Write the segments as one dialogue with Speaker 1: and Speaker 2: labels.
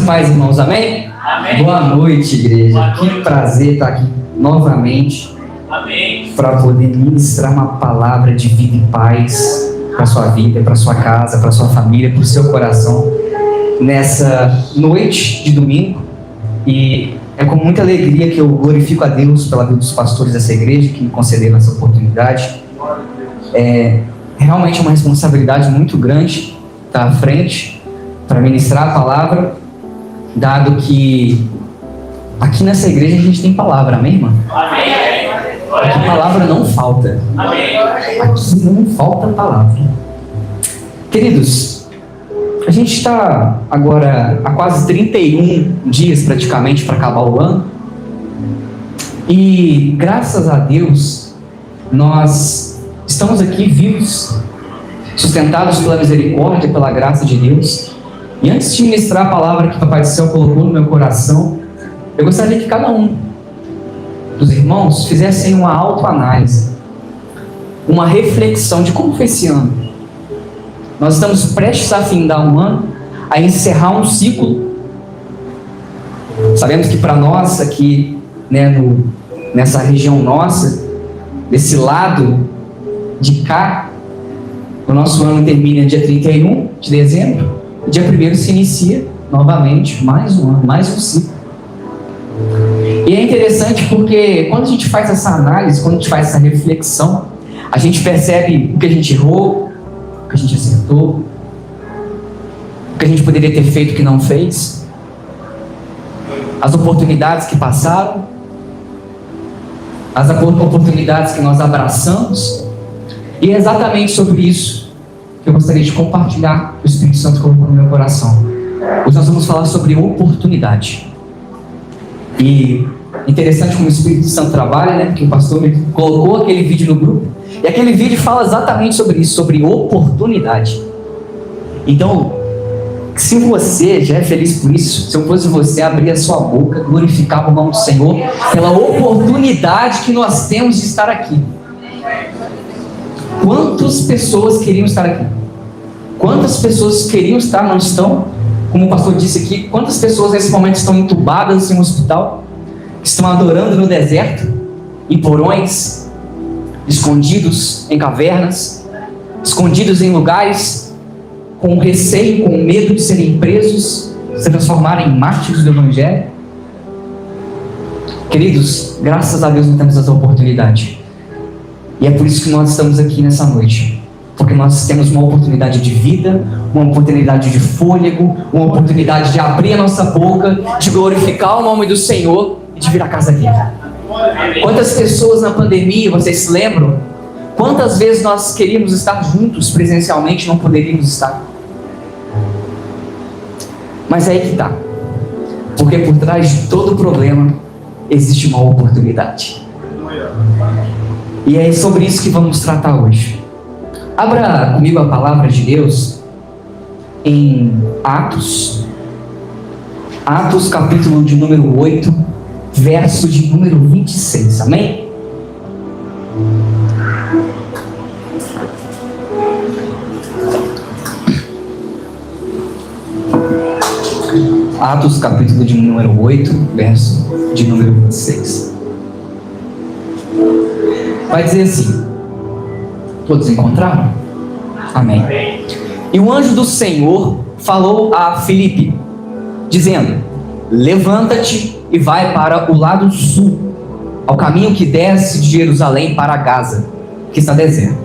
Speaker 1: Paz, irmãos, amém?
Speaker 2: Amém.
Speaker 1: Boa noite, igreja.
Speaker 2: Boa noite.
Speaker 1: Que prazer estar aqui novamente para poder ministrar uma palavra de vida e paz para sua vida, para sua casa, para sua família, para o seu coração nessa noite de domingo. E é com muita alegria que eu glorifico a Deus pela vida dos pastores dessa igreja que me concederam essa oportunidade. É realmente uma responsabilidade muito grande estar à frente para ministrar a palavra, dado que aqui nessa igreja a gente tem palavra, amém, irmão?
Speaker 2: Amém.
Speaker 1: Aqui palavra não falta.
Speaker 2: Amém.
Speaker 1: Aqui não falta palavra. Queridos, a gente está agora há quase 31 dias praticamente para acabar o ano. E graças a Deus, nós estamos aqui vivos, sustentados pela misericórdia, pela graça de Deus. E antes de ministrar a palavra que o Papai do Céu colocou no meu coração, eu gostaria que cada um dos irmãos fizessem uma autoanálise, uma reflexão de como foi esse ano. Nós estamos prestes a findar um ano, a encerrar um ciclo. Sabemos que para nós aqui, nessa região nossa, desse lado de cá, o nosso ano termina dia 31 de dezembro. Dia 1º se inicia novamente mais um ano, mais um ciclo. E é interessante porque quando a gente faz essa análise, quando a gente faz essa reflexão, a gente percebe o que a gente errou, o que a gente acertou, o que a gente poderia ter feito que não fez, as oportunidades que passaram, as oportunidades que nós abraçamos. E é exatamente sobre isso que eu gostaria de compartilhar, o Espírito Santo colocou no meu coração. Hoje nós vamos falar sobre oportunidade. E interessante como o Espírito Santo trabalha, né? Porque o pastor me colocou aquele vídeo no grupo, e aquele vídeo fala exatamente sobre isso, sobre oportunidade. Então, se você já é feliz por isso, se eu fosse você, abrir a sua boca, glorificar o nome do Senhor pela oportunidade que nós temos de estar aqui. Quantas pessoas queriam estar aqui? Quantas pessoas queriam estar, não estão? Como o pastor disse aqui, quantas pessoas nesse momento estão entubadas em um hospital? Estão adorando no deserto, em porões, escondidos em cavernas, escondidos em lugares com receio, com medo de serem presos, se transformarem em mártires do Evangelho? Queridos, graças a Deus não temos essa oportunidade. E é por isso que nós estamos aqui nessa noite. Porque nós temos uma oportunidade de vida, uma oportunidade de fôlego, uma oportunidade de abrir a nossa boca, de glorificar o nome do Senhor e de vir à casa dele. Quantas pessoas na pandemia, vocês se lembram? Quantas vezes nós queríamos estar juntos presencialmente e não poderíamos estar? Mas é aí que está. Porque por trás de todo problema existe uma oportunidade. E é sobre isso que vamos tratar hoje. Abra comigo a palavra de Deus em Atos capítulo de número 8, verso de número 26, amém? Atos capítulo de número 8, verso de número 26. Vai dizer assim: todos encontraram? Amém. E o anjo do Senhor falou a Filipe, dizendo: levanta-te e vai para o lado sul, ao caminho que desce de Jerusalém para Gaza, que está deserto.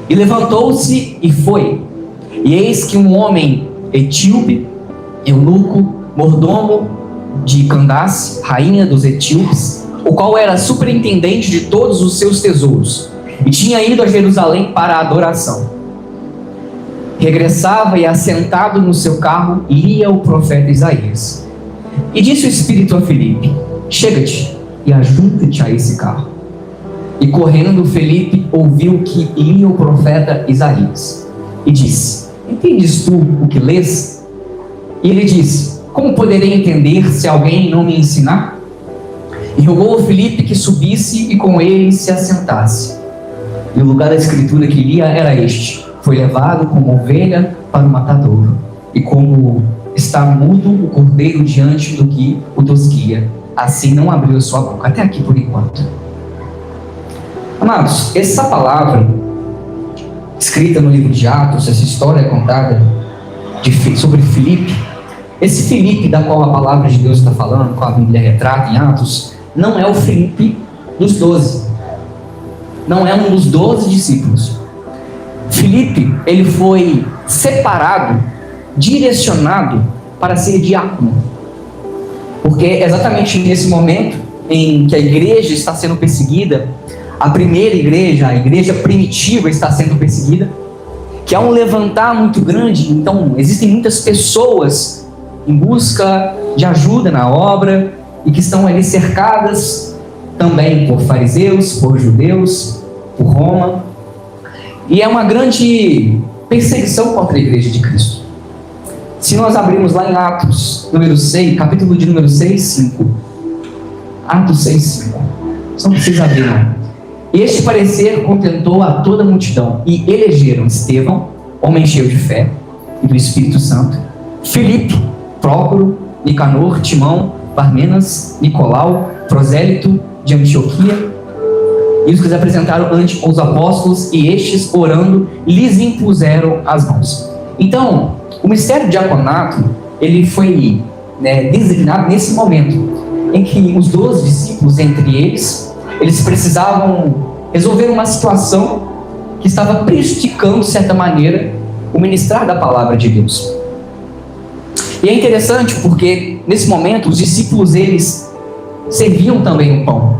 Speaker 1: E levantou-se e foi. E eis que um homem etíope, eunuco, mordomo de Candace, rainha dos etíopes, o qual era superintendente de todos os seus tesouros, e tinha ido a Jerusalém para a adoração. Regressava e, assentado no seu carro, lia o profeta Isaías. E disse o Espírito a Filipe: chega-te e ajunta-te a esse carro. E correndo, Filipe ouviu que lia o profeta Isaías. E disse: entendes tu o que lês? E ele disse: como poderei entender se alguém não me ensinar? E rogou a Filipe que subisse e com ele se assentasse. E o lugar da escritura que lia era este: foi levado como ovelha para o matadouro, e como está mudo o cordeiro diante do que o tosquia, assim não abriu a sua boca. Até aqui por enquanto. Amados, essa palavra escrita no livro de Atos, essa história é contada sobre Filipe. Esse Filipe da qual a palavra de Deus está falando, qual a Bíblia retrata em Atos, não é o Filipe dos 12. Não é um dos 12 discípulos. Filipe, ele foi separado, direcionado para ser diácono. Porque é exatamente nesse momento em que a igreja está sendo perseguida, a primeira igreja, a igreja primitiva está sendo perseguida, que há um levantar muito grande. Então existem muitas pessoas em busca de ajuda na obra e que estão ali cercadas também por fariseus, por judeus, por Roma, e é uma grande perseguição contra a igreja de Cristo. Se nós abrirmos lá em Atos, número 6, capítulo de número 6, 5, Atos 6, 5, só precisa abrir lá. Este parecer contentou a toda a multidão, e elegeram Estevão, homem cheio de fé e do Espírito Santo, Filipe, Prócoro, Nicanor, Timão, Parmenas, Nicolau, prosélito de Antioquia, e os que se apresentaram ante os apóstolos, e estes, orando, lhes impuseram as mãos. Então, o ministério de diaconato, ele foi designado nesse momento, em que os 12 discípulos, entre eles precisavam resolver uma situação que estava prejudicando, de certa maneira, o ministrar da palavra de Deus. E é interessante porque, nesse momento, os discípulos, eles serviam também o pão,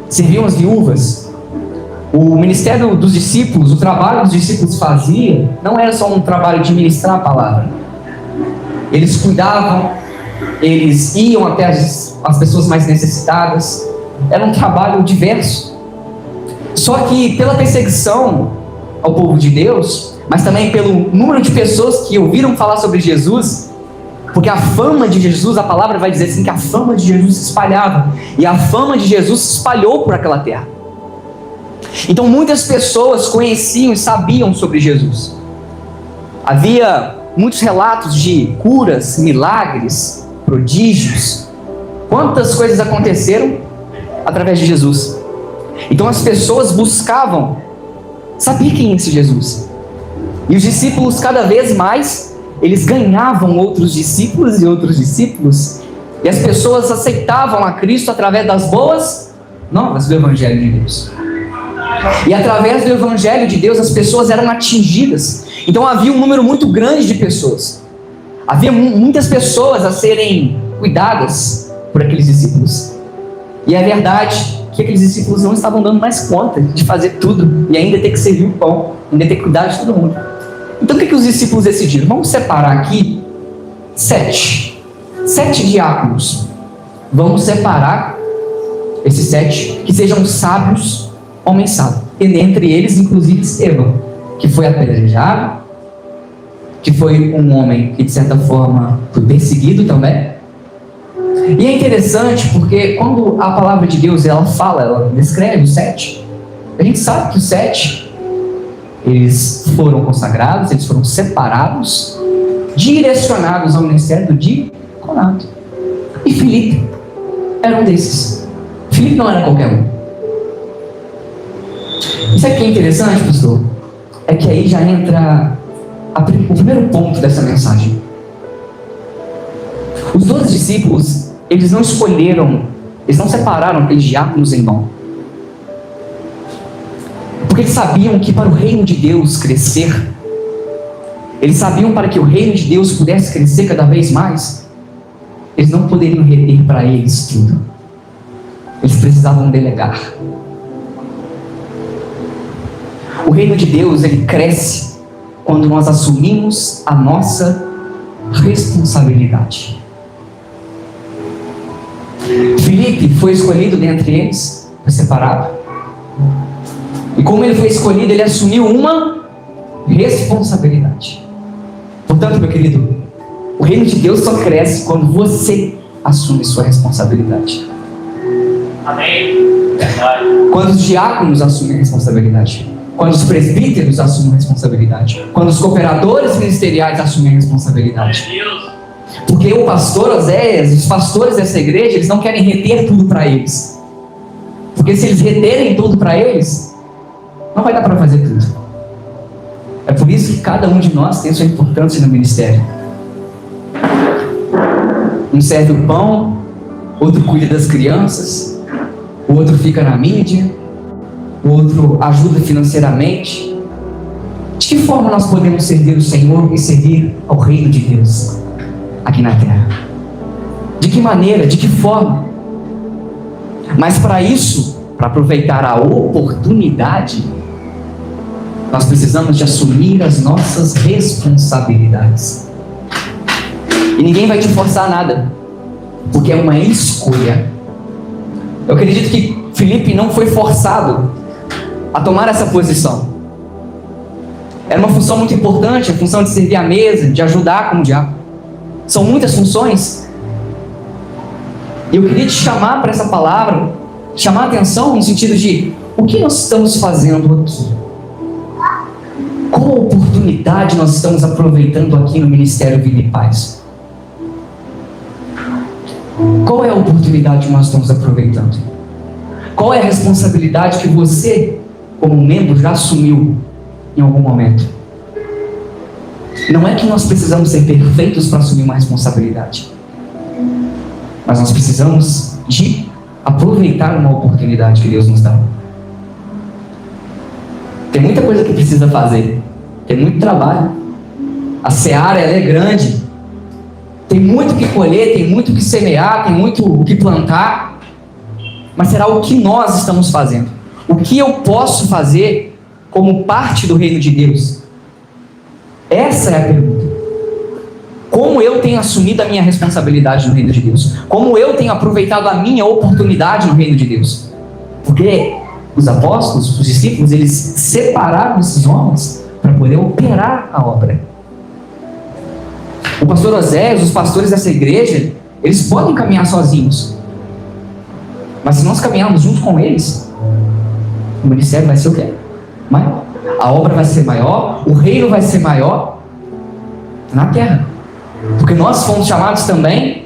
Speaker 1: serviam as viúvas. O ministério dos discípulos, o trabalho dos discípulos fazia, não era só um trabalho de ministrar a palavra. Eles cuidavam, eles iam até as pessoas mais necessitadas. Era um trabalho diverso. Só que pela perseguição ao povo de Deus, mas também pelo número de pessoas que ouviram falar sobre Jesus, porque a fama de Jesus, a palavra vai dizer assim, que a fama de Jesus se espalhava, e a fama de Jesus se espalhou por aquela terra. Então muitas pessoas conheciam e sabiam sobre Jesus. Havia muitos relatos de curas, milagres, prodígios. Quantas coisas aconteceram através de Jesus. Então as pessoas buscavam saber quem é esse Jesus. E os discípulos, cada vez mais, eles ganhavam outros discípulos e outros discípulos. E as pessoas aceitavam a Cristo através das boas novas do Evangelho de Deus. E através do Evangelho de Deus, as pessoas eram atingidas. Então havia um número muito grande de pessoas. Havia muitas pessoas a serem cuidadas por aqueles discípulos. E é verdade que aqueles discípulos não estavam dando mais conta de fazer tudo, e ainda ter que servir o pão, ainda ter que cuidar de todo mundo. Então o que os discípulos decidiram? Vamos separar aqui 7 diáconos. Vamos separar esses 7, que sejam sábios, homens sábios. E entre eles, inclusive, Estevão, que foi apedrejado, que foi um homem que, de certa forma, foi perseguido também. E é interessante porque quando a palavra de Deus ela fala, ela descreve os 7, a gente sabe que os 7 eles foram consagrados, eles foram separados, direcionados ao ministério do diaconato. E Filipe era um desses. Filipe não era qualquer um. Isso aqui é interessante, pastor, é que aí já entra o primeiro ponto dessa mensagem. Os 12 discípulos, eles não escolheram, eles não separaram aqueles diáconos em vão. Porque eles sabiam que para o reino de Deus crescer, eles sabiam para que o reino de Deus pudesse crescer cada vez mais, eles não poderiam reter para eles tudo. Eles precisavam delegar. O reino de Deus, ele cresce quando nós assumimos a nossa responsabilidade. Filipe foi escolhido dentre eles, foi separado. E como ele foi escolhido, ele assumiu uma responsabilidade. Portanto, meu querido, o reino de Deus só cresce quando você assume sua responsabilidade.
Speaker 2: Amém.
Speaker 1: Quando os diáconos assumem a responsabilidade. Quando os presbíteros assumem a responsabilidade. Quando os cooperadores ministeriais assumem a responsabilidade. Porque o pastor Oséias, os pastores dessa igreja, eles não querem reter tudo para eles. Porque se eles reterem tudo para eles, não vai dar para fazer tudo. É por isso que cada um de nós tem sua importância no ministério. Um serve o pão, outro cuida das crianças, o outro fica na mídia, o outro ajuda financeiramente. De que forma nós podemos servir o Senhor e servir ao reino de Deus aqui na terra? De que maneira, de que forma? Mas para isso, para aproveitar a oportunidade, nós precisamos de assumir as nossas responsabilidades. E ninguém vai te forçar a nada, porque é uma escolha. Eu acredito que Filipe não foi forçado a tomar essa posição. Era uma função muito importante, a função de servir à mesa, de ajudar como diácono. São muitas funções. E eu queria te chamar para essa palavra, chamar a atenção no sentido de: o que nós estamos fazendo aqui? Qual oportunidade nós estamos aproveitando aqui no Ministério Vida e Paz? Qual é a oportunidade que nós estamos aproveitando? Qual é a responsabilidade que você, como membro, já assumiu em algum momento? Não é que nós precisamos ser perfeitos para assumir uma responsabilidade, mas nós precisamos de aproveitar uma oportunidade que Deus nos dá. Tem muita coisa que precisa fazer, tem muito trabalho, a seara ela é grande, tem muito o que colher, tem muito o que semear, tem muito o que plantar, mas será o que nós estamos fazendo? O que eu posso fazer como parte do reino de Deus? Essa é a pergunta. Como eu tenho assumido a minha responsabilidade no reino de Deus? Como eu tenho aproveitado a minha oportunidade no reino de Deus? Porque os apóstolos, os discípulos, eles separaram esses homens para poder operar a obra. O pastor Oséias, os pastores dessa igreja, eles podem caminhar sozinhos, mas se nós caminharmos junto com eles, o ministério vai ser o quê? Maior. A obra vai ser maior, o reino vai ser maior na terra. Porque nós fomos chamados também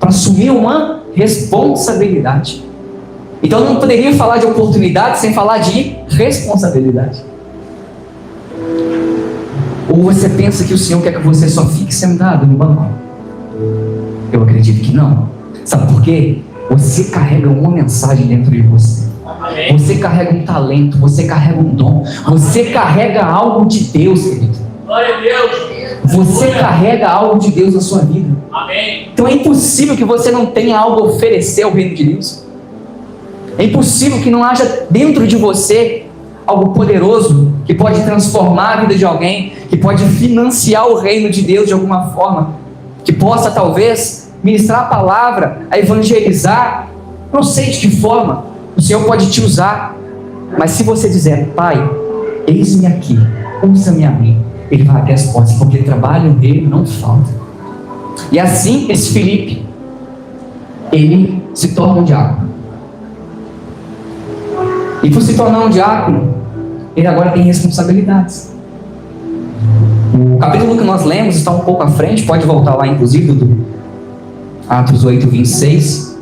Speaker 1: para assumir uma responsabilidade. Então eu não poderia falar de oportunidade sem falar de responsabilidade. Ou você pensa que o Senhor quer que você só fique sentado no banco? Eu acredito que não. Sabe por quê? Você carrega uma mensagem dentro de você. Você carrega um talento, você carrega um dom, você carrega algo de Deus, querido.
Speaker 2: Glória a Deus.
Speaker 1: Você carrega algo de Deus na sua vida.
Speaker 2: Amém.
Speaker 1: Então é impossível que você não tenha algo a oferecer ao reino de Deus. É impossível que não haja dentro de você algo poderoso que pode transformar a vida de alguém, que pode financiar o reino de Deus de alguma forma, que possa talvez ministrar a palavra, a evangelizar. Não sei de que forma o Senhor pode te usar, mas se você dizer: Pai, eis-me aqui, usa-me a mim, Ele vai até as portas, porque trabalho no reino não falta. E assim esse Filipe, ele se torna um diácono. E por se tornar um diácono, ele agora tem responsabilidades. O capítulo que nós lemos está um pouco à frente, pode voltar lá inclusive do Atos 8, 26.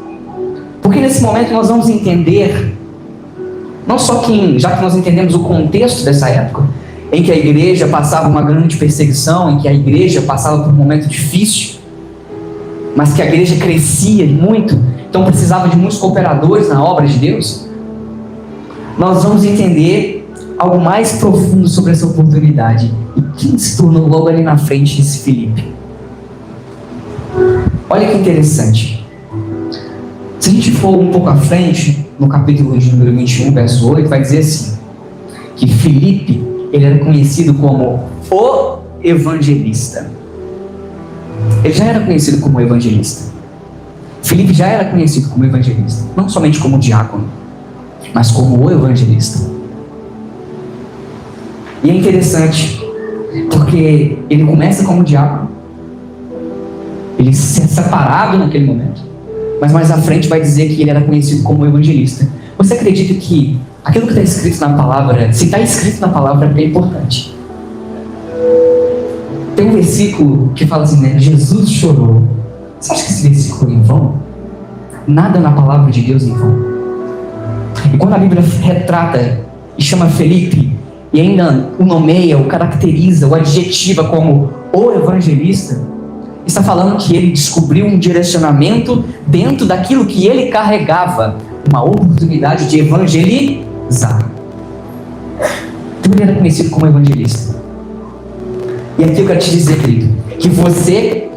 Speaker 1: Porque nesse momento nós vamos entender, não só que, já que nós entendemos o contexto dessa época, em que a igreja passava uma grande perseguição, em que a igreja passava por um momento difícil, mas que a igreja crescia muito, então precisava de muitos cooperadores na obra de Deus, nós vamos entender algo mais profundo sobre essa oportunidade. E quem se tornou logo ali na frente esse Filipe? Olha que interessante. Se a gente for um pouco à frente, no capítulo de número 21, verso 8, vai dizer assim, que Filipe, ele era conhecido como o evangelista. Ele já era conhecido como evangelista. Filipe já era conhecido como evangelista, não somente como diácono, mas como o evangelista. E é interessante, porque ele começa como diácono, ele se é separado naquele momento, mas mais à frente vai dizer que ele era conhecido como evangelista. Você acredita que aquilo que está escrito na palavra, se está escrito na palavra, é porque é importante. Tem um versículo que fala assim, né? Jesus chorou. Você acha que esse versículo é em vão? Nada na palavra de Deus é em vão. E quando a Bíblia retrata e chama Felipe, e ainda o nomeia, o caracteriza, o adjetiva como o evangelista, está falando que ele descobriu um direcionamento dentro daquilo que ele carregava, uma oportunidade de evangelizar. Então ele era conhecido como evangelista. E aqui eu quero te dizer, querido, que você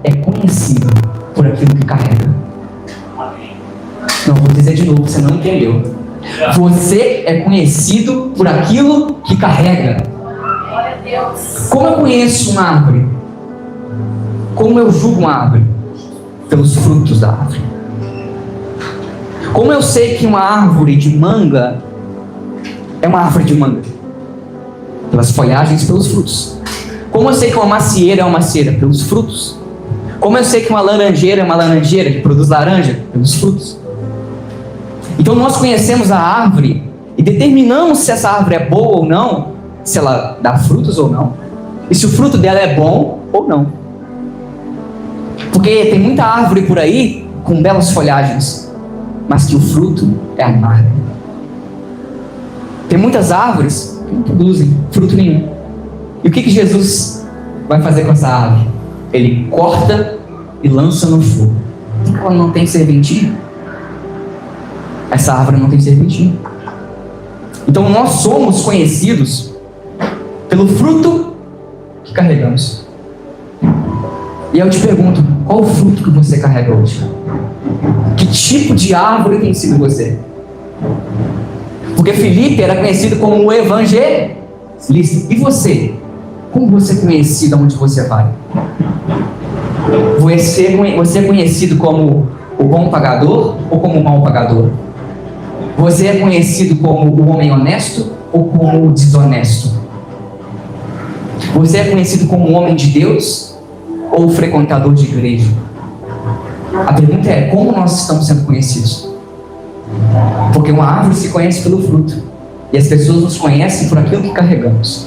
Speaker 1: é conhecido por aquilo que carrega. Não, vou dizer de novo, você não entendeu. Você é conhecido por aquilo que carrega. Como eu conheço uma árvore? Como eu julgo uma árvore? Pelos frutos da árvore. Como eu sei que uma árvore de manga é uma árvore de manga? Pelas folhagens, pelos frutos. Como eu sei que uma macieira é uma macieira? Pelos frutos. Como eu sei que uma laranjeira é uma laranjeira que produz laranja? Pelos frutos. Então nós conhecemos a árvore e determinamos se essa árvore é boa ou não, se ela dá frutos ou não, e se o fruto dela é bom ou não. Porque tem muita árvore por aí com belas folhagens, mas que o fruto é amargo. Tem muitas árvores que não produzem fruto nenhum. E o que Jesus vai fazer com essa árvore? Ele corta e lança no fogo. Ela não tem serventia? Essa árvore não tem serventia. Então nós somos conhecidos pelo fruto que carregamos. E eu te pergunto, qual o fruto que você carrega hoje? Que tipo de árvore tem sido você? Porque Felipe era conhecido como o evangelista. E você? Como você é conhecido onde você vai? Você é conhecido como o bom pagador ou como o mau pagador? Você é conhecido como o homem honesto ou como o desonesto? Você é conhecido como um homem de Deus ou frequentador de igreja? A pergunta é, como nós estamos sendo conhecidos? Porque uma árvore se conhece pelo fruto, e as pessoas nos conhecem por aquilo que carregamos.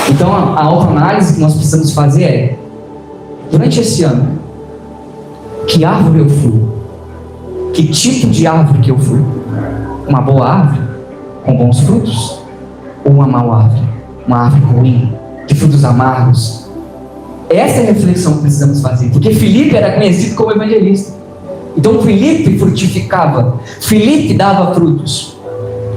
Speaker 1: Então a autoanálise que nós precisamos fazer é, durante esse ano, que árvore eu fui? Que tipo de árvore que eu fui? Uma boa árvore, com bons frutos? Ou uma má árvore? Uma árvore ruim, de frutos amargos? Essa é a reflexão que precisamos fazer, porque Felipe era conhecido como evangelista. Então Felipe frutificava, Felipe dava frutos.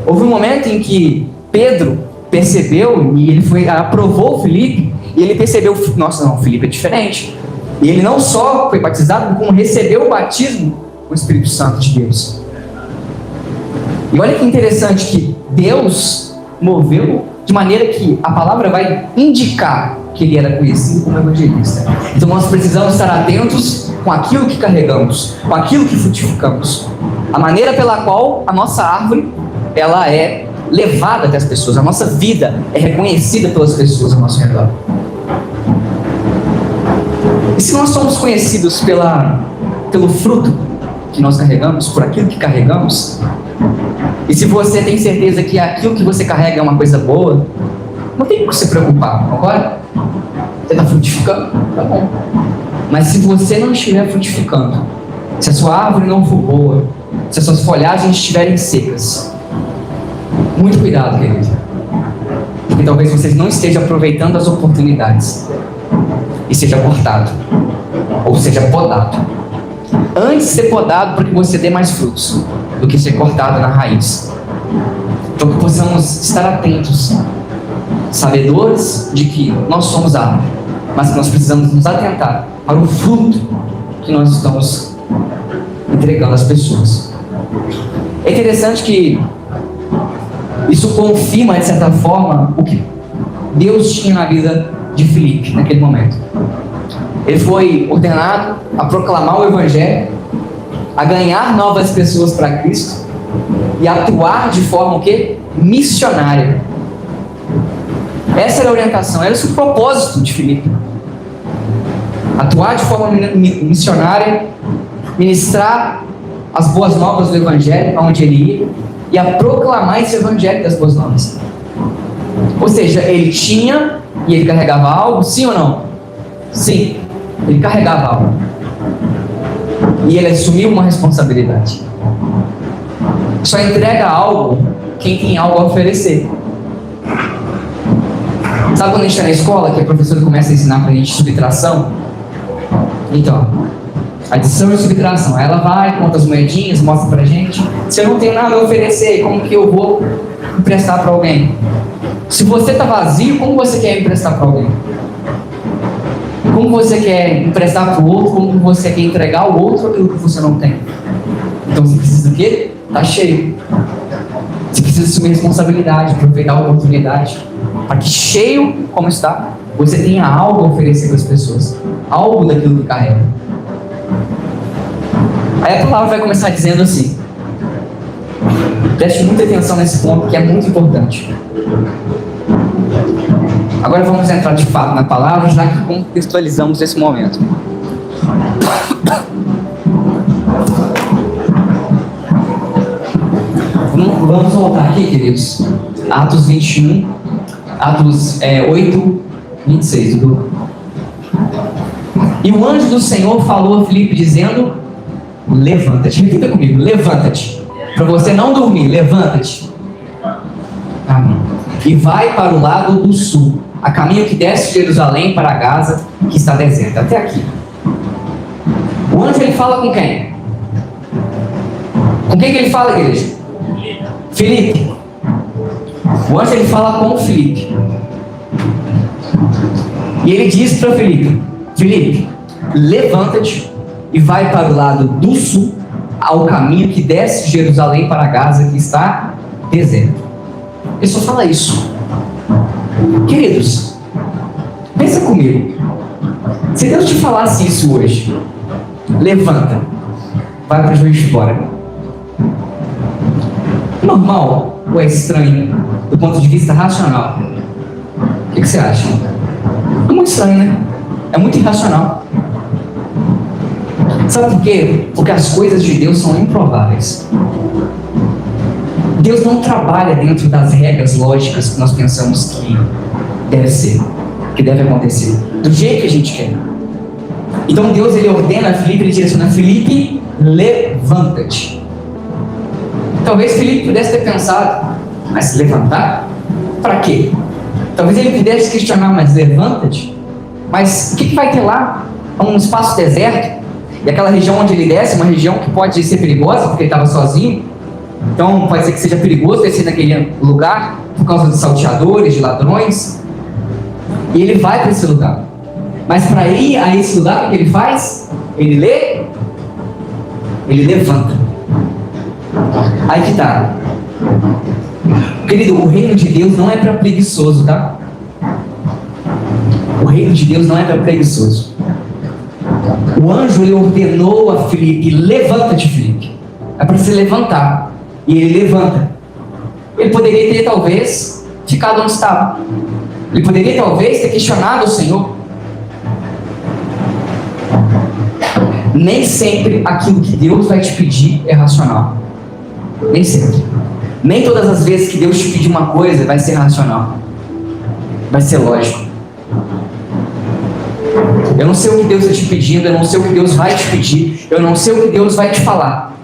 Speaker 1: Houve um momento em que Pedro percebeu, e ele aprovou Felipe, e ele percebeu, nossa, não, Felipe é diferente. E ele não só foi batizado, como recebeu o batismo com o Espírito Santo de Deus. E olha que interessante que Deus moveu de maneira que a palavra vai indicar que ele era conhecido como evangelista. Então nós precisamos estar atentos com aquilo que carregamos, com aquilo que frutificamos. A maneira pela qual a nossa árvore, ela é levada até as pessoas, a nossa vida é reconhecida pelas pessoas ao nosso redor. E se nós somos conhecidos pelo fruto que nós carregamos, por aquilo que carregamos, e se você tem certeza que aquilo que você carrega é uma coisa boa, não tem por que se preocupar, concorda? Você está frutificando? Tá bom. Mas se você não estiver frutificando, se a sua árvore não for boa, se as suas folhagens estiverem secas, muito cuidado, querido. Porque talvez você não esteja aproveitando as oportunidades e seja cortado, ou seja podado. Antes de ser podado para que você dê mais frutos do que ser cortado na raiz. Então que possamos estar atentos, sabedores de que nós somos árvore, mas que nós precisamos nos atentar para o fruto que nós estamos entregando às pessoas. É interessante que isso confirma, de certa forma, o que Deus tinha na vida de Felipe naquele momento. Ele foi ordenado a proclamar o Evangelho, a ganhar novas pessoas para Cristo e atuar de forma o quê? Missionária. Essa era a orientação, era esse o propósito de Felipe. Atuar de forma missionária, ministrar as boas novas do Evangelho, aonde ele ia, e a proclamar esse Evangelho das boas novas. Ou seja, ele tinha e ele carregava algo, sim ou não? Sim, ele carregava algo. E ele assumiu uma responsabilidade. Só entrega algo quem tem algo a oferecer. Sabe quando a gente está na escola, que a professora começa a ensinar para a gente subtração? Então, adição e subtração. Aí ela vai, conta as moedinhas, mostra para a gente. Se eu não tenho nada a oferecer, como que eu vou emprestar para alguém? Se você está vazio, como você quer emprestar para alguém? Como você quer emprestar para o outro? Como você quer entregar ao outro aquilo que você não tem? Então você precisa do quê? Está cheio. Você precisa assumir responsabilidade, aproveitar a oportunidade, para que cheio como está, você tenha algo a oferecer para as pessoas, algo daquilo que carrega. Aí a palavra vai começar dizendo assim, preste muita atenção nesse ponto que é muito importante. Agora vamos entrar de fato na palavra, já que contextualizamos esse momento. Vamos voltar aqui, queridos. Atos 21, Atos 8, 26. E o anjo do Senhor falou a Filipe dizendo, levanta-te. Repita comigo, levanta-te. Para você não dormir, levanta-te. Amém. E vai para o lado do sul, a caminho que desce de Jerusalém para Gaza, que está deserta. Até aqui. O anjo, ele fala com quem? Com quem que ele fala, igreja? Filipe. O anjo, ele fala com Filipe. E ele diz para Filipe, Filipe, levanta-te e vai para o lado do sul, ao caminho que desce de Jerusalém para Gaza, que está deserto. Ele só fala isso. Queridos, pensa comigo. Se Deus te falasse isso hoje, levanta, vai para Juiz de Fora. Normal ou é estranho do ponto de vista racional? O que você acha? É muito estranho, né? É muito irracional. Sabe por quê? Porque as coisas de Deus são improváveis. Deus não trabalha dentro das regras lógicas que nós pensamos que deve ser, que deve acontecer, do jeito que a gente quer. Então Deus, ele ordena a Filipe, ele direciona: Filipe, levanta-te. Talvez Filipe pudesse ter pensado, mas levantar? Para quê? Talvez ele pudesse questionar, mas levanta-te? Mas o que vai ter lá? Um espaço deserto? E aquela região onde ele desce, uma região que pode ser perigosa, porque ele estava sozinho. Então pode ser que seja perigoso descer naquele lugar, por causa de salteadores, de ladrões. E ele vai para esse lugar. Mas para ir a esse lugar, o que ele faz? Ele levanta. Aí que tá. Querido, o reino de Deus não é para preguiçoso, tá? O reino de Deus não é para preguiçoso. O anjo, ele ordenou a Filipe: levanta-te, Filipe. É para se levantar. E ele levanta. Ele poderia ter, talvez, ficado onde estava. Ele poderia, talvez, ter questionado o Senhor. Nem sempre aquilo que Deus vai te pedir é racional. Nem sempre. Nem todas as vezes que Deus te pedir uma coisa vai ser racional. Vai ser lógico. Eu não sei o que Deus está te pedindo, eu não sei o que Deus vai te pedir, eu não sei o que Deus vai te falar.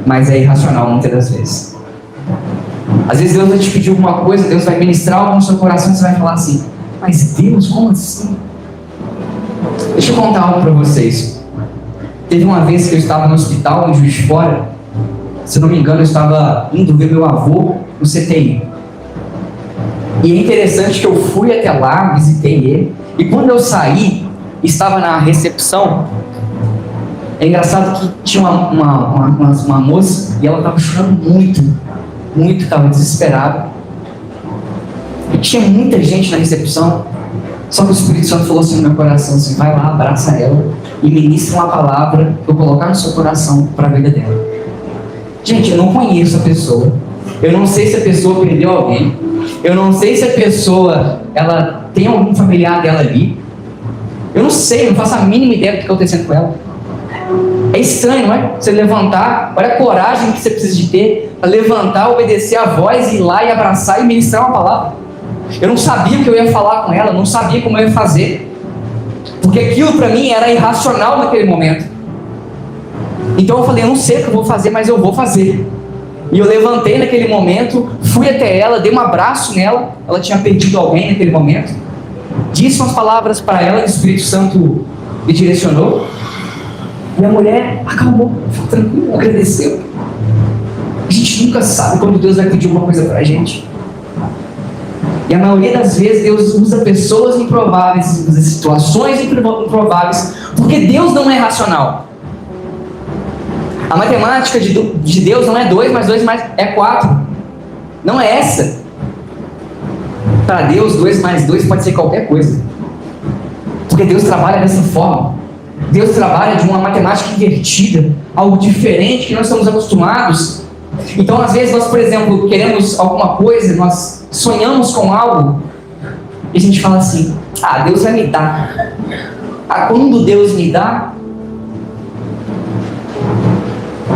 Speaker 1: Mas é irracional muitas das vezes. Às vezes Deus vai te pedir alguma coisa, Deus vai ministrar algo no seu coração e você vai falar assim: mas Deus, como assim? Deixa eu contar algo para vocês. Teve uma vez que eu estava no hospital em Juiz de Fora. Se não me engano, eu estava indo ver meu avô no CTI. E é interessante que eu fui até lá, visitei ele. E quando eu saí, estava na recepção. É engraçado que tinha uma moça e ela estava chorando muito, estava desesperada. E tinha muita gente na recepção. Só que o Espírito Santo falou assim no meu coração, assim: vai lá, abraça ela e ministra uma palavra que eu colocar no seu coração para a vida dela. Gente, eu não conheço a pessoa. Eu não sei se a pessoa perdeu alguém. Eu não sei se a pessoa, ela tem algum familiar dela ali. Eu não sei, eu não faço a mínima ideia do que está acontecendo com ela. É estranho, não é? Você levantar, olha a coragem que você precisa de ter para levantar, obedecer a voz, ir lá e abraçar e ministrar uma palavra. Eu não sabia o que eu ia falar com ela, não sabia como eu ia fazer, porque aquilo para mim era irracional naquele momento. Então eu falei, eu não sei o que eu vou fazer, mas eu vou fazer. E eu levantei naquele momento, fui até ela, dei um abraço nela, ela tinha perdido alguém naquele momento, disse umas palavras para ela, o Espírito Santo me direcionou, e a mulher acalmou, ficou tranquila, agradeceu. A gente nunca sabe quando Deus vai pedir alguma coisa para a gente. E a maioria das vezes Deus usa pessoas improváveis, usa situações improváveis, porque Deus não é racional. A matemática de Deus não é 2 mais 2 é 4. Não é essa. Para Deus, 2 mais 2 pode ser qualquer coisa. Porque Deus trabalha dessa forma. Deus trabalha de uma matemática invertida, algo diferente que nós estamos acostumados. Então, às vezes, nós, por exemplo, queremos alguma coisa, nós sonhamos com algo, e a gente fala assim, Deus vai me dar. Quando Deus me dá...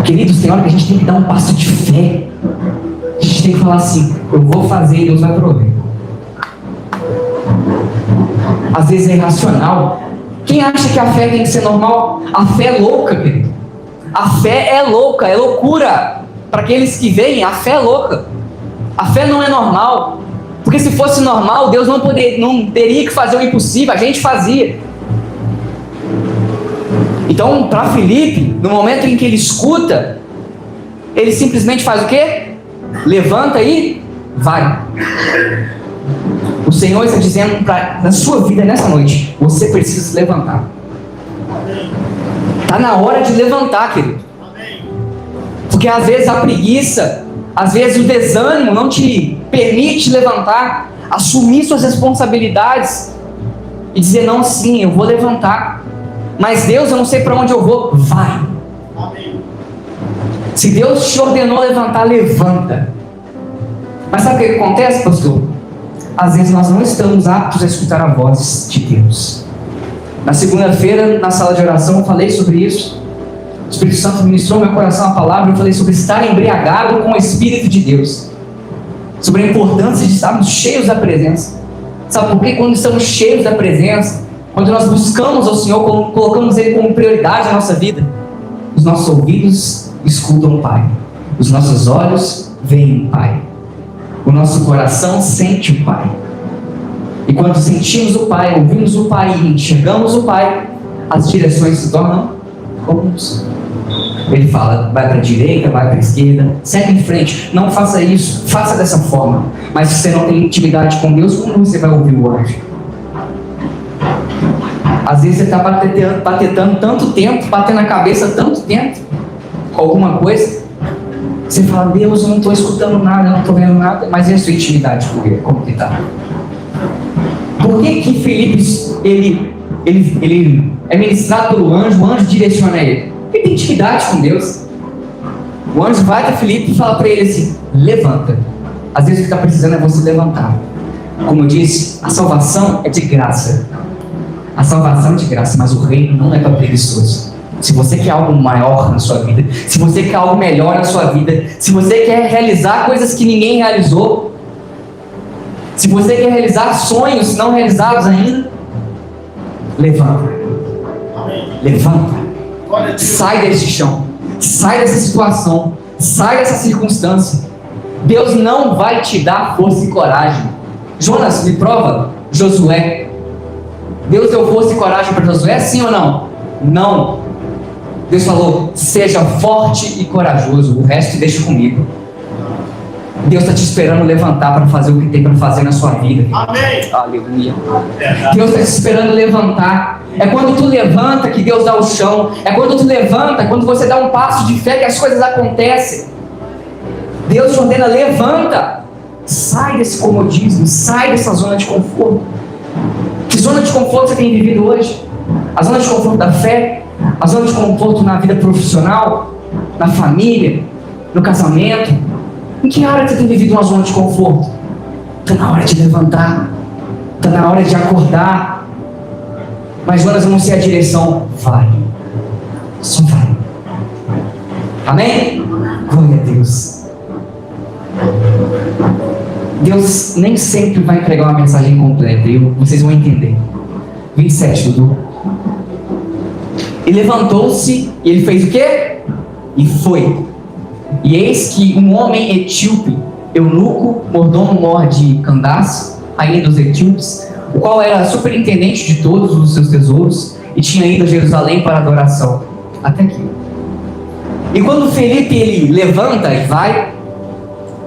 Speaker 1: Queridos, tem hora que a gente tem que dar um passo de fé. A gente tem que falar assim, eu vou fazer e Deus vai prover. Às vezes é irracional. Quem acha que a fé tem que ser normal? A fé é louca, querido. A fé é louca, é loucura. Para aqueles que veem, a fé é louca. A fé não é normal. Porque se fosse normal, Deus não teria que fazer o impossível, a gente fazia. Então, para Filipe, no momento em que ele escuta, ele simplesmente faz o quê? Levanta e vai. O Senhor está dizendo na sua vida nessa noite, você precisa se levantar. Está na hora de levantar, querido. Porque às vezes a preguiça, às vezes o desânimo não te permite levantar, assumir suas responsabilidades e dizer, não, sim, eu vou levantar. Mas Deus, eu não sei para onde eu vou. Vai. Se Deus te ordenou levantar, levanta. Mas sabe o que acontece, pastor? Às vezes nós não estamos aptos a escutar a voz de Deus. Na segunda-feira, na sala de oração, eu falei sobre isso. O Espírito Santo ministrou no meu coração a palavra. Eu falei sobre estar embriagado com o Espírito de Deus. Sobre a importância de estarmos cheios da presença. Sabe por quê? Quando estamos cheios da presença, quando nós buscamos ao Senhor, colocamos Ele como prioridade na nossa vida, os nossos ouvidos escutam o Pai, os nossos olhos veem o Pai, o nosso coração sente o Pai. E quando sentimos o Pai, ouvimos o Pai e enxergamos o Pai, as direções se tornam comuns. Ele fala, vai para a direita, vai para a esquerda, segue em frente, não faça isso, faça dessa forma. Mas se você não tem intimidade com Deus, como você vai ouvir o anjo? Às vezes você está patetando tanto tempo, batendo a cabeça tanto tempo com alguma coisa, você fala, Deus, eu não estou escutando nada, eu não estou vendo nada, mas e a sua intimidade com Ele? Como que está? Por que Filipe, ele é ministrado pelo anjo, o anjo direciona ele? Ele tem intimidade com Deus. O anjo vai para Filipe e fala para ele assim, levanta. Às vezes o que está precisando é você levantar. Como eu disse, a salvação é de graça. A salvação é de graça, mas o reino não é para preguiçosos. Se você quer algo maior na sua vida, se você quer algo melhor na sua vida, se você quer realizar coisas que ninguém realizou, se você quer realizar sonhos não realizados ainda, levanta. Levanta. Sai desse chão. Sai dessa situação. Sai dessa circunstância. Deus não vai te dar força e coragem. Jonas, me prova. Josué. Deus deu força e coragem para Josué, sim ou não? Não. Deus falou, seja forte e corajoso, o resto deixa comigo. Deus está te esperando levantar para fazer o que tem para fazer na sua vida. Amém. Aleluia. Deus está te esperando levantar. É quando tu levanta que Deus dá o chão. É quando tu levanta, quando você dá um passo de fé que as coisas acontecem. Deus te ordena, levanta. Sai desse comodismo, sai dessa zona de conforto. Que zona de conforto você tem vivido hoje? A zona de conforto da fé? A zona de conforto na vida profissional? Na família? No casamento? Em que área você tem vivido uma zona de conforto? Está na hora de levantar. Está na hora de acordar. Mas Jonas, eu não sei a direção. Vai. Só vai. Amém? Glória a Deus. Deus nem sempre vai entregar uma mensagem completa, e vocês vão entender. 27, Dudu. E levantou-se, e ele fez o quê? E foi. E eis que um homem etíope, eunuco, mordomo-mor de Candace, rainha dos etíopes, o qual era superintendente de todos os seus tesouros, e tinha ido a Jerusalém para adoração. Até aqui. E quando Felipe ele levanta e vai,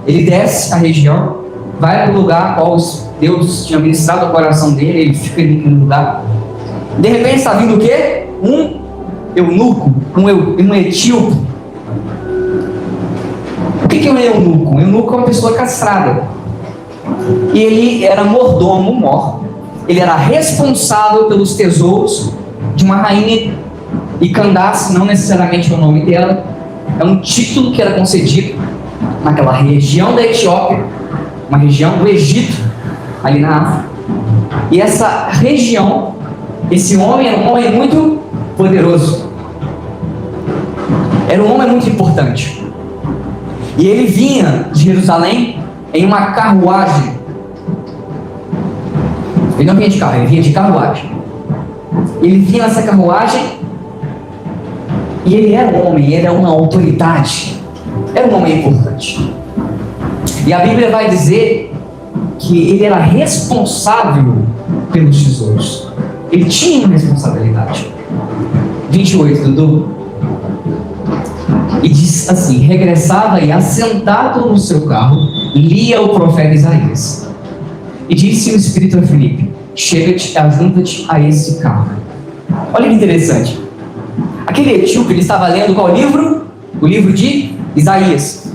Speaker 1: ele desce a região, vai para o lugar qual Deus tinha ministrado o coração dele, ele fica ali no lugar. De repente está vindo o quê? Um eunuco, um etíope. O que é um eunuco? Um eunuco é uma pessoa castrada. E ele era mordomo-mor. Ele era responsável pelos tesouros de uma rainha. E Candace não necessariamente é o nome dela. É um título que era concedido naquela região da Etiópia, uma região do Egito, ali na África. E essa região, esse homem era um homem muito poderoso. Era um homem muito importante. E ele vinha de Jerusalém em uma carruagem. Ele não vinha de carro, ele vinha de carruagem. Ele vinha nessa carruagem e ele era um homem, ele era uma autoridade. Era um homem importante. E a Bíblia vai dizer que ele era responsável pelos tesouros. Ele tinha uma responsabilidade. 28, Dudu. E diz assim: regressava e assentado no seu carro, lia o profeta Isaías. E disse o Espírito a Filipe: chega-te, ajunta-te a esse carro. Olha que interessante. Aquele etíope, ele estava lendo qual livro? O livro de Isaías.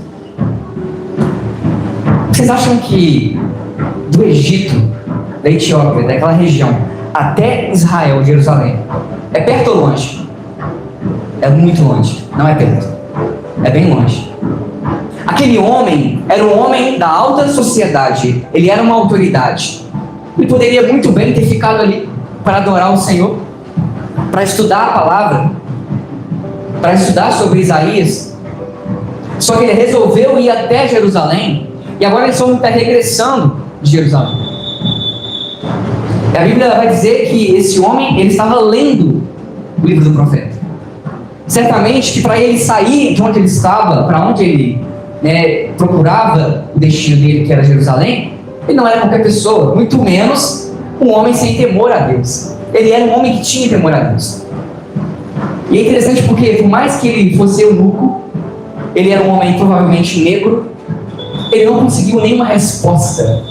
Speaker 1: Vocês acham que do Egito, da Etiópia, daquela região, até Israel, Jerusalém, é perto ou longe? É muito longe, não é perto. É bem longe. Aquele homem era um homem da alta sociedade. Ele era uma autoridade. Ele poderia muito bem ter ficado ali para adorar o Senhor, para estudar a palavra, para estudar sobre Isaías. Só que ele resolveu ir até Jerusalém. E agora esse homem está regressando de Jerusalém. E a Bíblia vai dizer que esse homem, ele estava lendo o livro do profeta. Certamente que para ele sair de onde ele estava, para onde ele procurava o destino dele, que era Jerusalém, ele não era qualquer pessoa, muito menos um homem sem temor a Deus. Ele era um homem que tinha temor a Deus. E é interessante porque, por mais que ele fosse eunuco, ele era um homem provavelmente negro, ele não conseguiu nenhuma resposta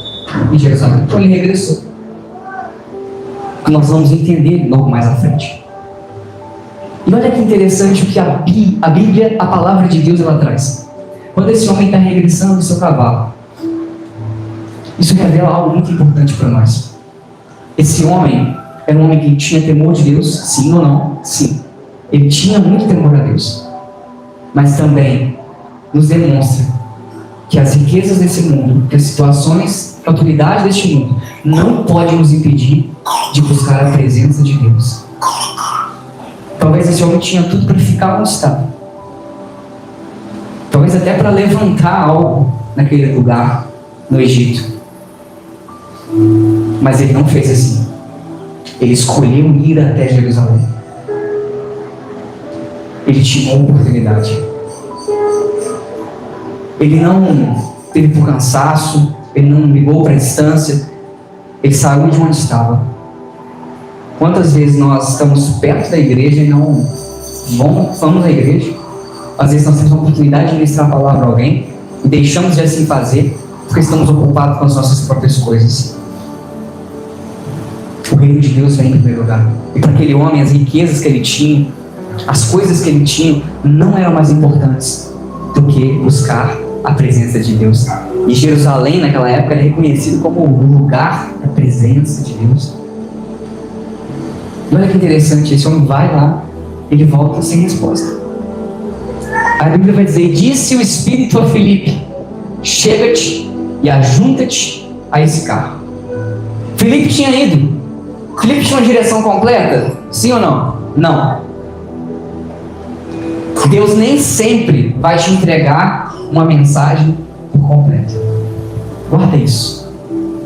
Speaker 1: em Jerusalém, então ele regressou. Nós vamos entender logo mais à frente. E olha que interessante o que a Bíblia, a palavra de Deus, ela traz. Quando esse homem está regressando do seu cavalo, isso revela algo muito importante para nós. Esse homem era um homem que tinha temor de Deus, sim ou não? Sim. Ele tinha muito temor a Deus. Mas também nos demonstra que as riquezas desse mundo, que as situações, que a autoridade deste mundo não pode nos impedir de buscar a presença de Deus. Talvez esse homem tinha tudo para ficar onde estava. Talvez até para levantar algo naquele lugar, no Egito. Mas ele não fez assim. Ele escolheu ir até Jerusalém. Ele tinha uma oportunidade. Ele não teve por cansaço, ele não ligou para a distância, ele saiu de onde estava. Quantas vezes nós estamos perto da igreja e não vamos à igreja? Às vezes nós temos a oportunidade de ministrar a palavra a alguém e deixamos de assim fazer porque estamos ocupados com as nossas próprias coisas. O reino de Deus vem em primeiro lugar. E para aquele homem, as riquezas que ele tinha, as coisas que ele tinha, não eram mais importantes do que buscar a presença de Deus. E Jerusalém, naquela época, era reconhecido como o lugar da presença de Deus. E olha que interessante, esse homem vai lá, ele volta sem resposta. A Bíblia vai dizer: disse o Espírito a Filipe: chega-te e ajunta-te a esse carro. Filipe tinha ido. Filipe tinha uma direção completa? Sim ou não? Não. Deus nem sempre vai te entregar uma mensagem por completo. Guarda isso.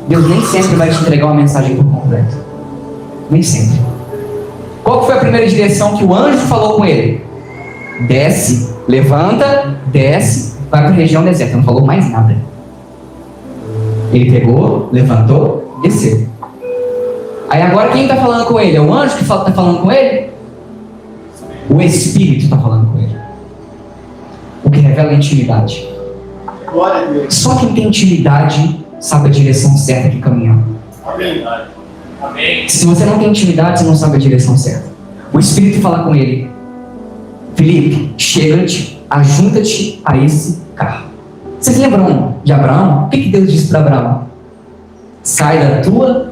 Speaker 1: Deus nem sempre vai te entregar uma mensagem por completo. Nem sempre. Qual foi a primeira direção que o anjo falou com ele? Desce, levanta, desce, vai para a região deserta. Não falou mais nada. Ele pegou, levantou, desceu. Aí agora quem está falando com ele? É o anjo que está falando com ele? O Espírito está falando com ele. O que revela a intimidade. Só quem tem intimidade sabe a direção certa que caminhar. Amém. Se você não tem intimidade, você não sabe a direção certa. O Espírito fala com ele: Felipe, chega-te, ajunta-te a esse carro. Vocês lembram de Abraão? O que Deus disse para Abraão? Sai da tua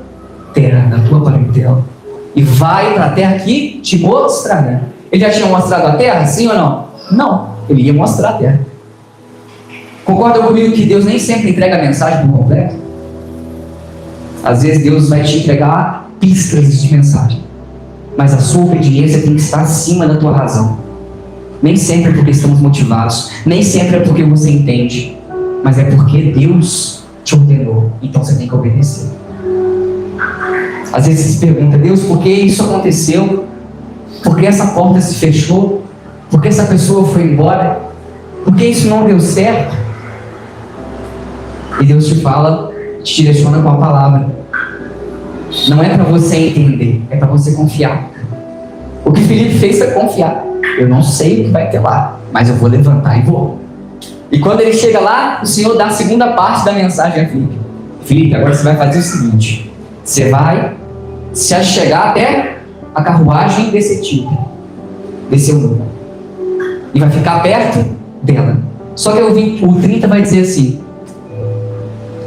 Speaker 1: terra, da tua parentela, e vai para a terra que te mostrará. Ele já tinha mostrado a terra, sim ou não? Não, ele ia mostrar a terra. Concorda comigo que Deus nem sempre entrega a mensagem por completo? Às vezes Deus vai te entregar pistas de mensagem, mas a sua obediência tem que estar acima da tua razão. Nem sempre é porque estamos motivados, nem sempre é porque você entende, mas é porque Deus te ordenou, então você tem que obedecer. Às vezes você se pergunta: Deus, por que isso aconteceu? Por que essa porta se fechou? Por que essa pessoa foi embora? Por que isso não deu certo? E Deus te fala, te direciona com a palavra. Não é para você entender, é para você confiar. O que Felipe fez foi confiar. Eu não sei o que vai ter lá, mas eu vou levantar e vou. E quando ele chega lá, o Senhor dá a segunda parte da mensagem a Felipe. Felipe, agora você vai fazer o seguinte: você vai se chegar até a carruagem desse etíope, desse eunuco, e vai ficar perto dela. Só que o 30 vai dizer assim: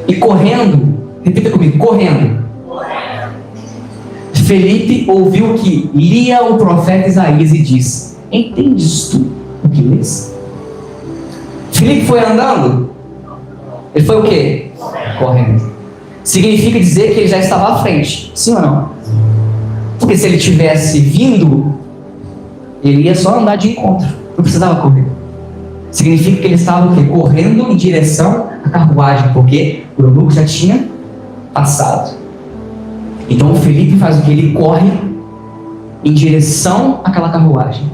Speaker 1: e correndo, repita comigo, correndo, Felipe ouviu que lia o profeta Isaías e disse: entendes tu o que lês? Felipe foi andando? Ele foi o quê? Correndo. Significa dizer que ele já estava à frente, sim ou não? Porque se ele tivesse vindo, ele ia só andar de encontro, não precisava correr. Significa que ele estava o quê? Correndo em direção à carruagem, porque o eunuco já tinha passado. Então o Felipe faz o que? Ele corre em direção àquela carruagem.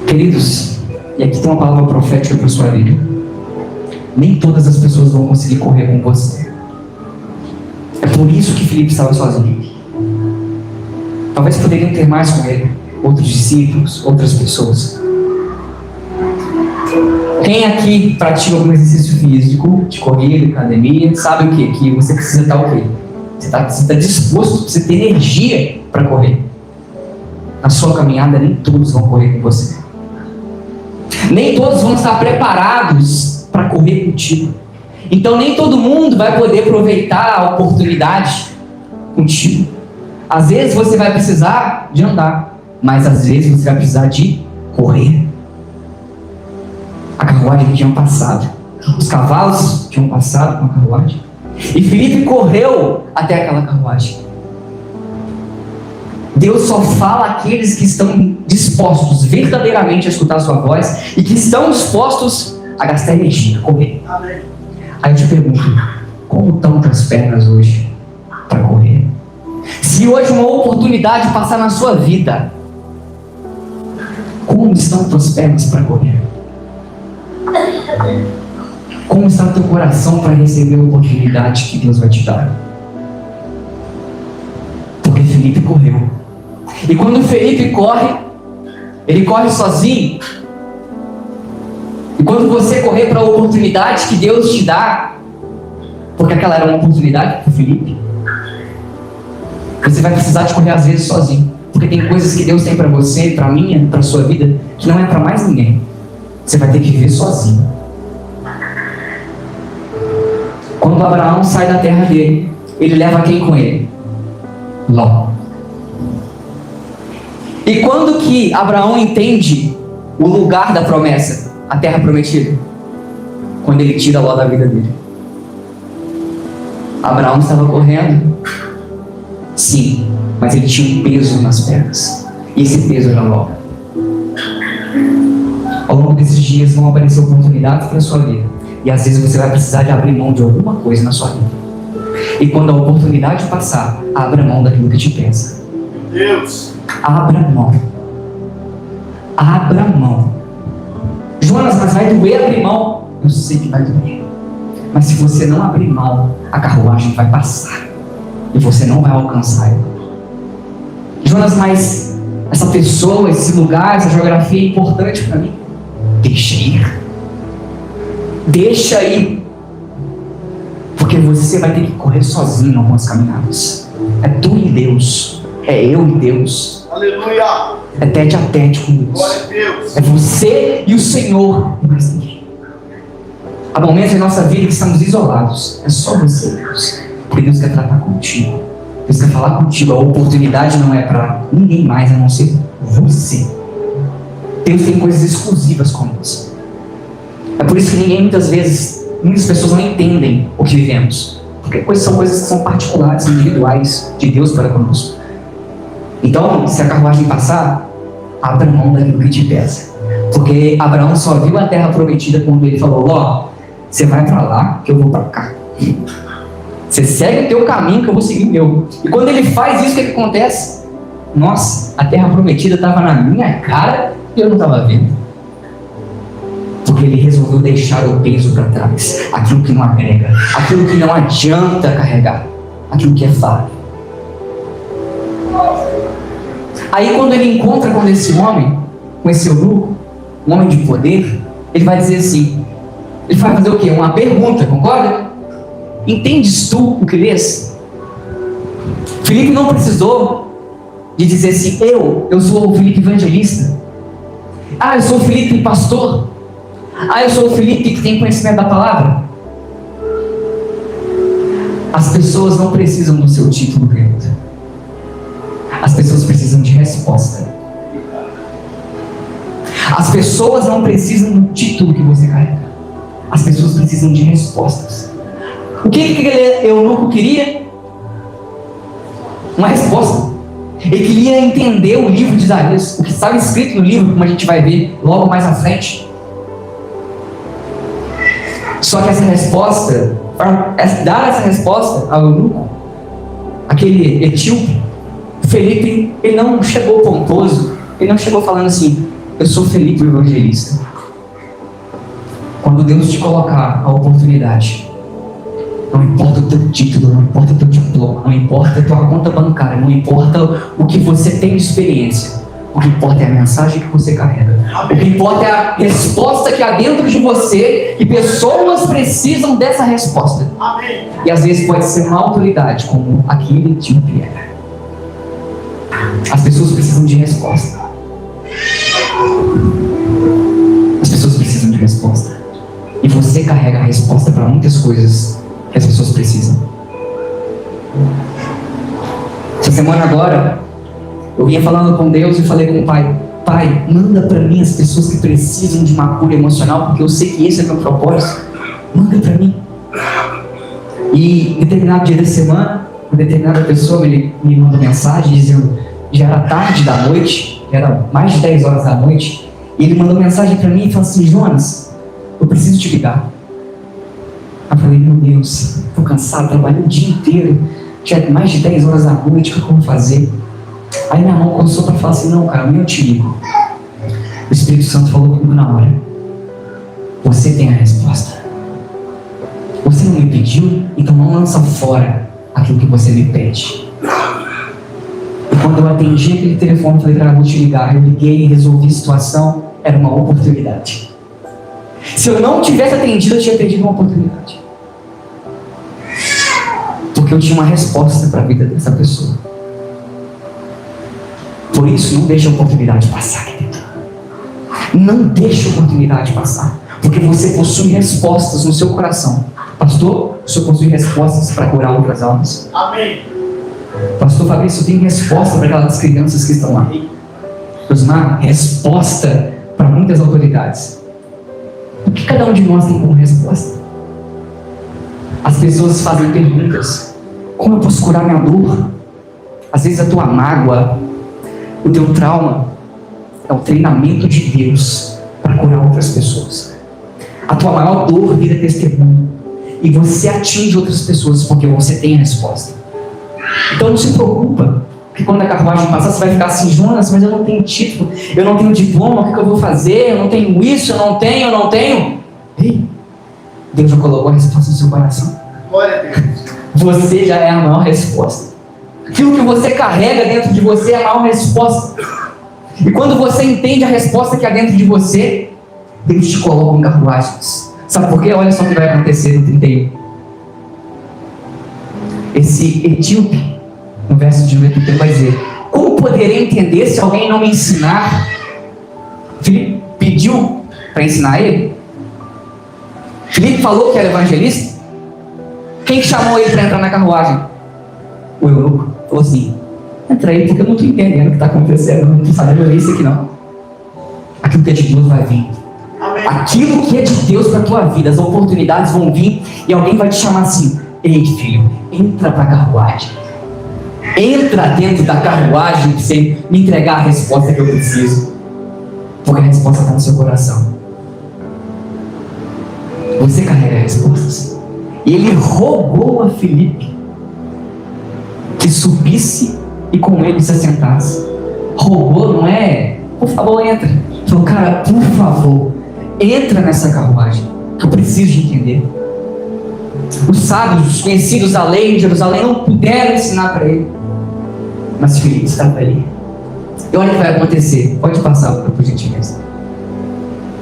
Speaker 1: Queridos, e aqui tem uma palavra profética para a sua vida. Nem todas as pessoas vão conseguir correr com você. É por isso que Felipe estava sozinho. Talvez poderiam ter mais com ele, outros discípulos, outras pessoas. Quem aqui pratica algum exercício físico, de corrida, academia, sabe o quê? Que você precisa estar o quê? Você está disposto, você tem energia para correr. Na sua caminhada, nem todos vão correr com você. Nem todos vão estar preparados para correr contigo. Então nem todo mundo vai poder aproveitar a oportunidade contigo. Às vezes você vai precisar de andar, mas às vezes você vai precisar de correr. A carruagem tinha passado, os cavalos tinham passado com a carruagem, e Felipe correu até aquela carruagem. Deus só fala àqueles que estão dispostos verdadeiramente a escutar a sua voz e que estão dispostos a gastar energia, a correr. Aí eu te pergunto: como estão tuas pernas hoje para correr? Se hoje uma oportunidade passar na sua vida, como estão tuas pernas para correr? Como está o teu coração para receber a oportunidade que Deus vai te dar? Porque Felipe correu. E quando Felipe corre, ele corre sozinho. E quando você correr para a oportunidade que Deus te dá, porque aquela era uma oportunidade para Felipe, você vai precisar de correr às vezes sozinho. Porque tem coisas que Deus tem para você, para mim, para a sua vida, que não é para mais ninguém. Você vai ter que viver sozinho. Quando Abraão sai da terra dele, ele leva quem com ele? Ló. E quando que Abraão entende o lugar da promessa, a terra prometida? Quando ele tira Ló da vida dele. Abraão estava correndo, sim, mas ele tinha um peso nas pernas, e esse peso era Ló. Ao longo desses dias vão aparecer oportunidades para a sua vida. E às vezes você vai precisar de abrir mão de alguma coisa na sua vida. E quando a oportunidade passar, abra mão daquilo que te pesa.
Speaker 2: Deus.
Speaker 1: Abra mão. Abra mão. Jonas, mas vai doer abrir mão. Eu sei que vai doer. Mas se você não abrir mão, a carruagem vai passar. E você não vai alcançar ela. Jonas, mas essa pessoa, esse lugar, essa geografia é importante para mim. Deixa ir. Deixa ir. Porque você vai ter que correr sozinho em algumas caminhadas. É tu e Deus. É eu e Deus.
Speaker 2: Aleluia.
Speaker 1: É tete a tete com Deus.
Speaker 2: Glória a Deus.
Speaker 1: É você e o Senhor. E mais ninguém. Há momentos em nossa vida que estamos isolados. É só você, Deus. Porque Deus quer tratar contigo. Deus quer falar contigo. A oportunidade não é para ninguém mais a não ser você. Deus tem coisas exclusivas conosco. É por isso que muitas pessoas não entendem o que vivemos. Porque são coisas que são particulares, individuais de Deus para conosco. Então, se a carruagem passar, abra mão daquilo que te pesa. Porque Abraão só viu a terra prometida quando ele falou: ó, você vai para lá que eu vou para cá. Você segue o teu caminho que eu vou seguir o meu. E quando ele faz isso, o que acontece? Nossa, a terra prometida estava na minha cara e eu não estava vendo. Porque ele resolveu deixar o peso para trás. Aquilo que não agrega. Aquilo que não adianta carregar. Aquilo que é fardo. Aí quando ele encontra com esse homem, com esse eunuco, um homem de poder, ele vai dizer assim, ele vai fazer o quê? Uma pergunta, concorda? Entendes tu o que lês? Filipe não precisou de dizer assim, eu sou o Filipe evangelista. Eu sou o Filipe pastor. Eu sou o Filipe que tem conhecimento da palavra. As pessoas não precisam do seu título, querido. As pessoas precisam de resposta. As pessoas não precisam do título que você carrega. As pessoas precisam de respostas. O que aquele eunuco queria? Uma resposta. Ele queria entender o livro de Isaías, o que estava escrito no livro, como a gente vai ver logo mais à frente. Só que essa resposta, para dar essa resposta ao eunuco, aquele etíope, Felipe, ele não chegou pomposo, ele não chegou falando assim, eu sou Felipe o evangelista. Quando Deus te colocar a oportunidade, não importa o teu título, não importa o teu diploma, não importa a tua conta bancária, não importa o que você tem de experiência, o que importa é a mensagem que você carrega. O que importa é a resposta que há dentro de você, e pessoas precisam dessa resposta.
Speaker 2: Amém.
Speaker 1: E às vezes pode ser uma autoridade, como aquele etíope era. As pessoas precisam de resposta. As pessoas precisam de resposta. E você carrega a resposta para muitas coisas que as pessoas precisam. Essa semana agora, eu vinha falando com Deus e falei com o Pai: Pai, manda para mim as pessoas que precisam de uma cura emocional, porque eu sei que esse é o meu propósito. Manda para mim. E em determinado dia da semana, uma determinada pessoa me mandou mensagem dizendo, já era tarde da noite, já era mais de 10 horas da noite, e ele mandou mensagem para mim e falou assim: Jonas, eu preciso te ligar. Eu falei: meu Deus, estou cansado, trabalhei o dia inteiro, já é mais de 10 horas da noite, o que eu vou fazer? Aí minha mão começou para falar assim: não, cara, eu te ligo. O Espírito Santo falou comigo na hora: você tem a resposta. Você não me pediu, então não lança fora aquilo que você me pede. E quando eu atendi aquele telefone, falei: cara, vou te ligar. Eu liguei e resolvi a situação. Era uma oportunidade. Se eu não tivesse atendido, eu tinha perdido uma oportunidade. Porque eu tinha uma resposta para a vida dessa pessoa. Por isso, não deixe a oportunidade passar, querido. Não deixe a oportunidade passar. Porque você possui respostas no seu coração. Pastor, o senhor possui respostas para curar outras almas?
Speaker 2: Amém.
Speaker 1: Pastor Fabrício, tem resposta para aquelas crianças que estão lá. Osmar, resposta para muitas autoridades. O que cada um de nós tem como resposta? As pessoas fazem perguntas: como eu posso curar minha dor? Às vezes a tua mágoa, o teu trauma é o treinamento de Deus para curar outras pessoas. A tua maior dor vira testemunho. E você atinge outras pessoas porque você tem a resposta. Então não se preocupa, porque quando a carruagem passar, você vai ficar assim: Jonas, mas eu não tenho título, eu não tenho diploma, o que eu vou fazer? Eu não tenho isso, eu não tenho. Ei, Deus já colocou a resposta no seu coração.
Speaker 2: Glória a Deus.
Speaker 1: Você já é a maior resposta. Aquilo que você carrega dentro de você é a maior resposta. E quando você entende a resposta que há dentro de você, Deus te coloca em carruagens. Sabe por quê? Olha só o que vai acontecer no 31. Esse etíope, no verso de 31, vai dizer: como poderei entender se alguém não me ensinar? Filipe pediu para ensinar ele. Filipe falou que era evangelista. Quem chamou ele para entrar na carruagem? O eunuco. Falou assim: entra aí, porque eu não estou entendendo o que está acontecendo, eu não estou sabendo isso aqui não. Aquilo que é de Deus vai vir.
Speaker 2: Amém.
Speaker 1: Aquilo que é de Deus para a tua vida, as oportunidades vão vir e alguém vai te chamar assim: ei filho, entra para a carruagem. Entra dentro da carruagem para você me entregar a resposta que eu preciso. Porque a resposta está no seu coração. Você carrega respostas. E ele rogou a Filipe que subisse e com ele se assentasse. Rogou, não é por favor entra. Falou: cara, por favor, entra nessa carruagem que eu preciso de entender. Os sábios, os conhecidos da lei em Jerusalém não puderam ensinar para ele, mas Filipe estava ali. E olha o que vai acontecer. Pode passar, por gentileza.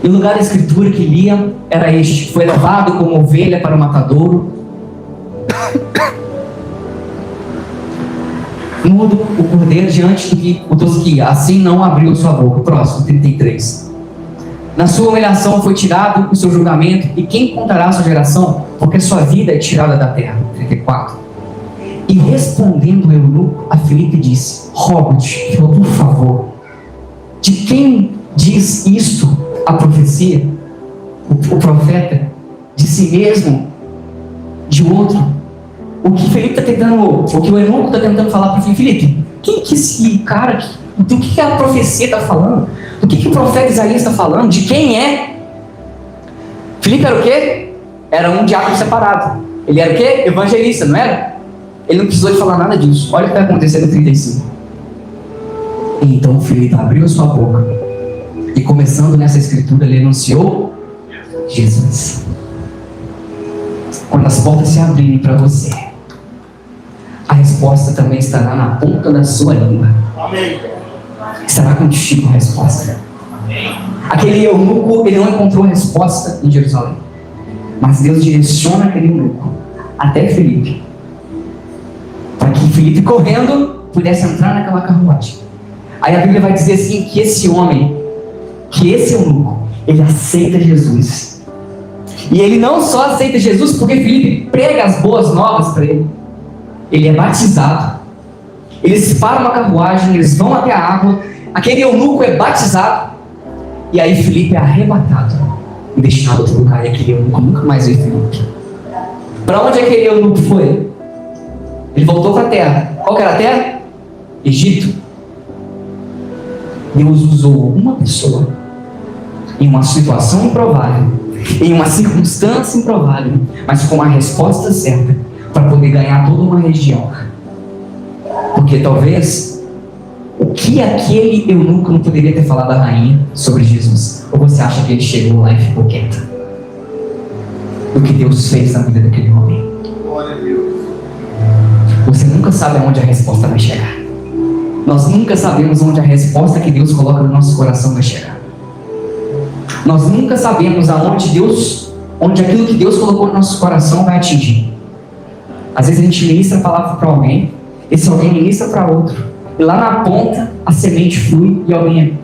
Speaker 1: E o lugar da escritura que lia era este: foi levado como ovelha para o matadouro, mudo o cordeiro diante dos que assim não abriu sua boca. Próximo, 33. Na sua humilhação foi tirado o seu julgamento, e quem contará a sua geração? Porque sua vida é tirada da terra. 34. E respondendo o eunuco a Filipe disse: rogo-te, por favor, de quem diz isto a profecia? O profeta? De si mesmo? De outro? O que Filipe está tentando, o que o eunuco está tentando falar para Filipe: quem que esse cara, do que a profecia está falando? Do que o profeta Isaías está falando? De quem é? Filipe era o quê? Era um diácono separado. Ele era o quê? Evangelista, não era? Ele não precisou de falar nada disso. Olha o que vai acontecer no 35. Então Filipe abriu a sua boca e, começando nessa escritura, ele anunciou Jesus. Quando as portas se abrirem para você, a resposta também estará na ponta da sua língua.
Speaker 2: Amém.
Speaker 1: Estará contigo a resposta. Aquele eunuco, ele não encontrou resposta em Jerusalém, mas Deus direciona aquele eunuco até Filipe, para que Filipe, correndo, pudesse entrar naquela carruagem. Aí a Bíblia vai dizer assim, que esse homem, que esse eunuco, ele aceita Jesus. E ele não só aceita Jesus porque Filipe prega as boas novas para ele. Ele é batizado. Eles param uma carruagem, eles vão até a água. Aquele eunuco é batizado. E aí Filipe é arrebatado e destinado a outro lugar. E aquele eunuco nunca mais veio Filipe. Para onde aquele eunuco foi? Ele voltou para a terra. Qual que era a terra? Egito. Deus usou uma pessoa em uma situação improvável, em uma circunstância improvável, mas com a resposta certa, para poder ganhar toda uma região. Porque talvez o que aquele eunuco não poderia ter falado à rainha sobre Jesus? Ou você acha que ele chegou lá e ficou quieto? O que Deus fez na vida daquele homem?
Speaker 2: Glória a Deus.
Speaker 1: Você nunca sabe aonde a resposta vai chegar. Nós nunca sabemos onde a resposta que Deus coloca no nosso coração vai chegar. Nós nunca sabemos onde aquilo que Deus colocou no nosso coração vai atingir. Às vezes a gente ministra a palavra para alguém, esse alguém ministra para outro, e lá na ponta a semente flui e alguém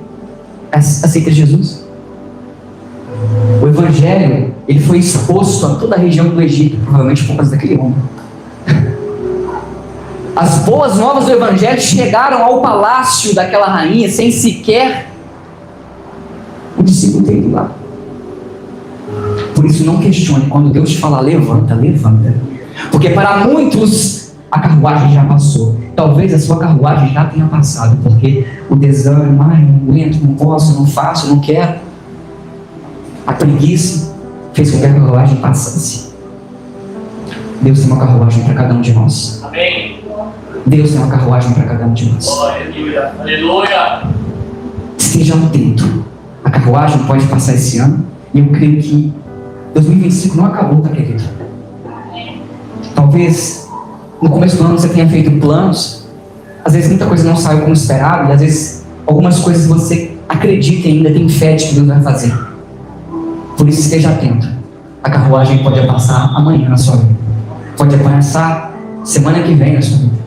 Speaker 1: aceita Jesus. O Evangelho, ele foi exposto a toda a região do Egito, provavelmente por causa daquele homem. As boas novas do Evangelho chegaram ao palácio daquela rainha sem sequer o discípulo ter ido lá. Por isso não questione, quando Deus te falar levanta, levanta. Porque para muitos a carruagem já passou. Talvez a sua carruagem já tenha passado, porque o desânimo, não aguento, não posso, não faço, não quero. A preguiça fez com que a carruagem passasse. Deus tem uma carruagem para cada um de nós.
Speaker 3: Amém.
Speaker 1: Deus tem uma carruagem para cada um de nós.
Speaker 3: Aleluia. Aleluia.
Speaker 1: Esteja atento. A carruagem pode passar esse ano. E eu creio que 2025 não acabou, tá, querido? Talvez no começo do ano você tenha feito planos. Às vezes muita coisa não saiu como esperado. E às vezes algumas coisas você acredita e ainda tem fé de que Deus vai fazer. Por isso esteja atento. A carruagem pode passar amanhã na sua vida. Pode passar semana que vem na sua vida.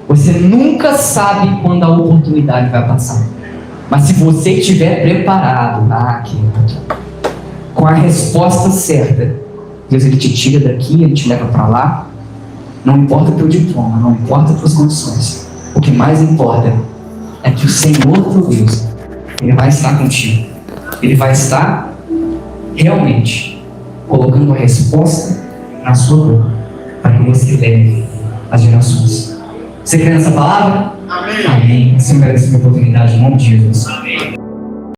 Speaker 1: Você nunca sabe quando a oportunidade vai passar. Mas se você estiver preparado, querido, com a resposta certa, Deus ele te tira daqui, ele te leva para lá. Não importa o teu diploma, não importa as tuas condições. O que mais importa é que o Senhor teu Deus, ele vai estar contigo. Ele vai estar realmente colocando a resposta na sua boca para que você leve as gerações. Você crê nessa palavra?
Speaker 2: Amém.
Speaker 1: Amém. Assim merece uma oportunidade em nome de Jesus.
Speaker 3: Amém.